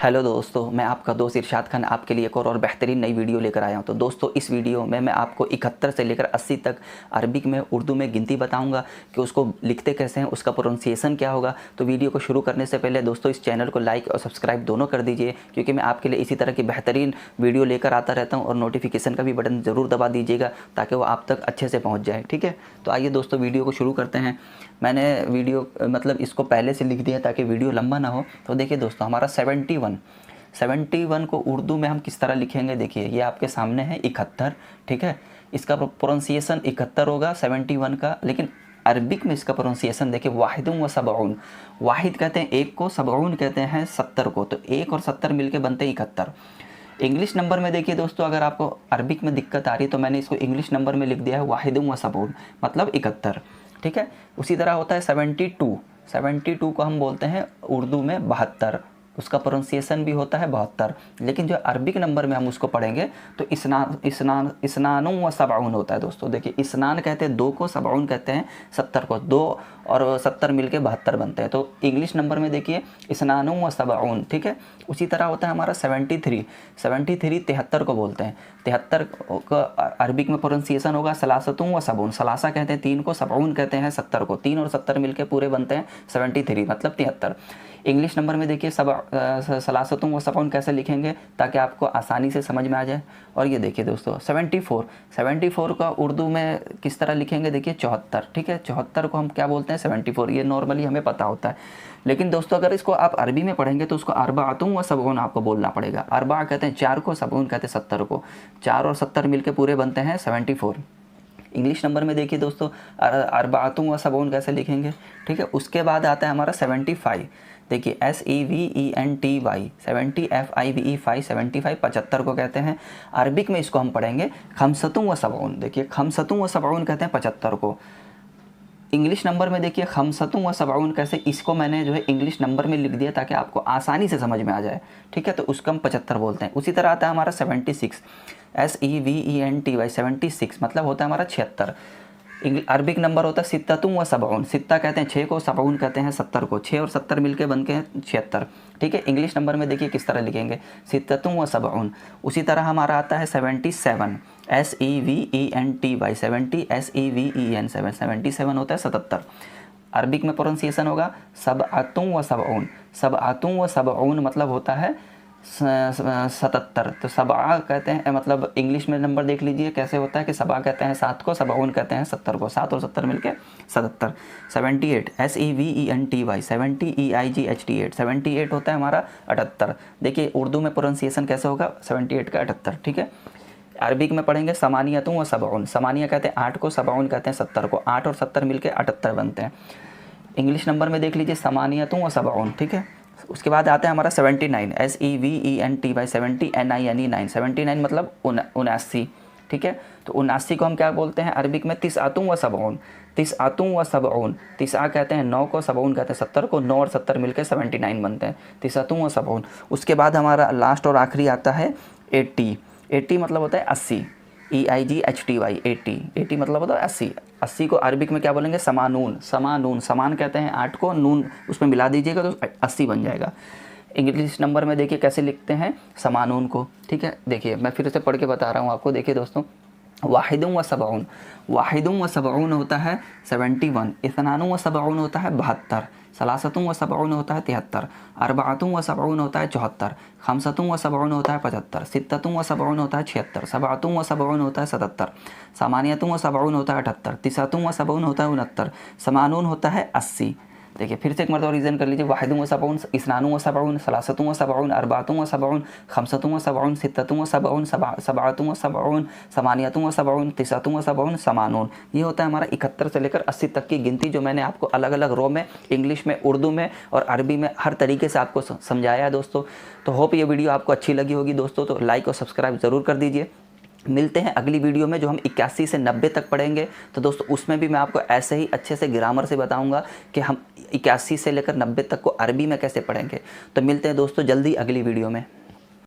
Hello दोस्तों, मैं आपका दोस्त इरशाद खान आपके लिए एक और बेहतरीन नई वीडियो लेकर आया हूं। तो दोस्तों, इस वीडियो में मैं आपको 71 से लेकर 80 तक अरबिक में उर्दू में गिनती बताऊंगा कि उसको लिखते कैसे हैं, उसका प्रोनाउंसिएशन क्या होगा। तो वीडियो को शुरू करने से पहले दोस्तों इस चैनल को लाइक और सब्सक्राइब दोनों कर दीजिए, क्योंकि मैं आपके लिए इसी तरह की बेहतरीन वीडियो लेकर आता रहता हूँ। और नोटिफिकेशन का भी बटन ज़रूर दबा दीजिएगा ताकि वो आप तक अच्छे से पहुँच जाए। ठीक है, तो आइए दोस्तों वीडियो को शुरू करते हैं। मैंने वीडियो इसको पहले से लिख दिया ताकि वीडियो लंबा ना हो। तो देखिए दोस्तों, हमारा 71 को उर्दू में हम किस तरह लिखेंगे। देखिए, ये आपके सामने है 71। ठीक है, इसका प्रोनाउंसिएशन 71 होगा 71 का, लेकिन अरबिक में इसका प्रोनाउंसिएशन देखिए वाहिदुम व सबऊन। वाहिद कहते हैं एक को, सबऊन कहते हैं 70 को। तो 1 और 70 मिलके बनते हैं 71। इंग्लिश नंबर में देखिए दोस्तों, अगर आपको अरबिक में दिक्कत आ रही है तो मैंने इसको इंग्लिश नंबर में लिख दिया है वाहिदुम व सबऊन, मतलब 71। ठीक है, उसी तरह होता है 72 को हम बोलते हैं उर्दू में 72, उसका प्रोनाउंसिएशन भी होता है 72। लेकिन जो अरबिक नंबर में हम उसको पढ़ेंगे तो इसनानुम व सबऊन होता है दोस्तों। देखिए, इसनान कहते हैं 2 को, सबऊन कहते हैं 70 को। 2 और 70 मिलके 72 बनते हैं। तो इंग्लिश नंबर में देखिए इसनानुम व सबऊन। ठीक है, उसी तरह होता है हमारा 73 73 को बोलते हैं। 73 का अरबिक में प्रोनाउंसिएशन होगा सलासतुम व सबऊन। सलासा कहते हैं 3 को, सबऊन कहते हैं 70 को। 3 और 70 मिलके पूरे बनते हैं 73, मतलब 73। इंग्लिश नंबर में देखिए सलासतुम व सबऊन कैसे लिखेंगे ताकि आपको आसानी से समझ में आ जाए। और ये देखिए दोस्तों 74 का उर्दू में किस तरह लिखेंगे। देखिए 74। ठीक है, 74 को हम क्या बोलते हैं 74। ये नॉर्मली हमें पता होता है। लेकिन दोस्तों, अगर इसको आप अरबी में पढ़ेंगे तो उसको अरबातुम व सबऊन आपको बोलना पड़ेगा। अरबा कहते हैं 4 को, सबऊन कहते हैं 70 को। 4 और 70 मिलके पूरे बनते हैं 74। इंग्लिश नंबर में देखिए दोस्तों अरबातुम व सबऊन कैसे लिखेंगे। ठीक है, उसके बाद आता है हमारा 75। देखिए SEVENTY 70 FIVE 5 75 75 को कहते हैं। अरबिक में इसको हम पढ़ेंगे खमसतुम व सबऊन। देखिए खमसतुम व सबऊन कहते हैं 75 को। इंग्लिश नंबर में देखिए खमसतुम व सबऊन कैसे, इसको मैंने जो है इंग्लिश नंबर में लिख दिया ताकि आपको आसानी से समझ में आ जाए। ठीक है, तो उसको हम 75 बोलते हैं। उसी तरह आता है हमारा 76 SEVENTY 76, मतलब होता है हमारा 76। अरबिक नंबर होता है सित्ततुम व सबऊन। सित्ता कहते हैं 6 को, सबऊन कहते हैं 70 को। 6 और 70 मिलके बन के हैं 76। ठीक है, इंग्लिश नंबर में देखिए किस तरह लिखेंगे सित्ततुम व सबऊन। उसी तरह हमारा आता है 77 SEVENTY 70 SEVEN 77 होता है 77। अरबिक में प्रोनाउंसिएशन होगा सबअतुम व सबऊन। सबअतुम व सबऊन मतलब होता है 77। तो सबआ कहते हैं, मतलब इंग्लिश में नंबर देख लीजिए कैसे होता है कि सबआ कहते हैं 7 को, सबऊन कहते हैं 70 को। 7 और 70 मिलके 77। 78 SEVENTY 70 EIGHT 78 होता है हमारा 78। देखिए उर्दू में प्रोनाउंसिएशन कैसे होगा 78 का 78। ठीक है, अरबिक में पढ़ेंगे समानियतुम व सबऊन। समानिया कहते हैं 8 को, सबऊन कहते हैं 70 को। 8 और 70 मिलके 78 बनते हैं। इंग्लिश नंबर में देख लीजिए समानियतुम व सबऊन। ठीक है, उसके बाद आता है हमारा 79 SEVENTY 70 NINE 79 मतलब 79। ठीक है, तो 79 को हम क्या बोलते हैं अरबिक में तिसअतुम व सबऊन। तिसअतुम व सबऊन, तिसआ कहते हैं 9 को, सबऊन कहते हैं 70 को। 9 और 70 मिलकर 79 बनते हैं, तिसअतुम व सबऊन। उसके बाद हमारा लास्ट और आखिरी आता है 80 मतलब होता है 80 EIGHTY 80 मतलब होता है 80। 80 को अरबिक में क्या बोलेंगे समानून। समान कहते हैं 8 को, नून उसमें मिला दीजिएगा तो 80 बन जाएगा। इंग्लिश नंबर में देखिए कैसे लिखते हैं समानून को। ठीक है, देखिए मैं फिर से पढ़ के बता रहा हूँ आपको। देखिए दोस्तों, वाहिदुम व सबऊन होता है 71। इस्नानुम व सबऊन होता है 72। सलासतुम व सबऊन होता है 73। अरबातुम व सबऊन होता है 74। खमसतुम व सबऊन होता है 75। सित्ततुम व सबऊन होता है 76। सबअतुम व सबऊन होता है 77। सामानियतुम व सबऊन होता है 78। तिसअतुम व सबऊन होता है 69। समानून होता है 80। देखिए फिर से एक मरतबा रीज़न कर लीजिए। वाहिदुम व सबऊन, इस्नानुम व सबऊन, सलासतुम व सबऊन, अरबातुम व सबऊन, खमसतुम व सबऊन, सित्ततुम व सबऊन, सबअतुम व सबऊन, समानियतुम व सबऊन, तिसअतुम व सबऊन, समानून। ये होता है हमारा 71 से लेकर 80 तक की गिनती, जो मैंने आपको अलग अलग रो में, इंग्लिश में, उर्दू में और अरबी में हर तरीके से आपको समझाया है दोस्तों। तो होप ये वीडियो आपको अच्छी लगी होगी दोस्तों। तो लाइक और सब्सक्राइब ज़रूर कर दीजिए। मिलते हैं अगली वीडियो में जो हम 81 से 90 तक पढ़ेंगे। तो दोस्तों उसमें भी मैं आपको ऐसे ही अच्छे से ग्रामर से बताऊंगा कि हम 81 से लेकर 90 तक को अरबी में कैसे पढ़ेंगे। तो मिलते हैं दोस्तों जल्दी अगली वीडियो में।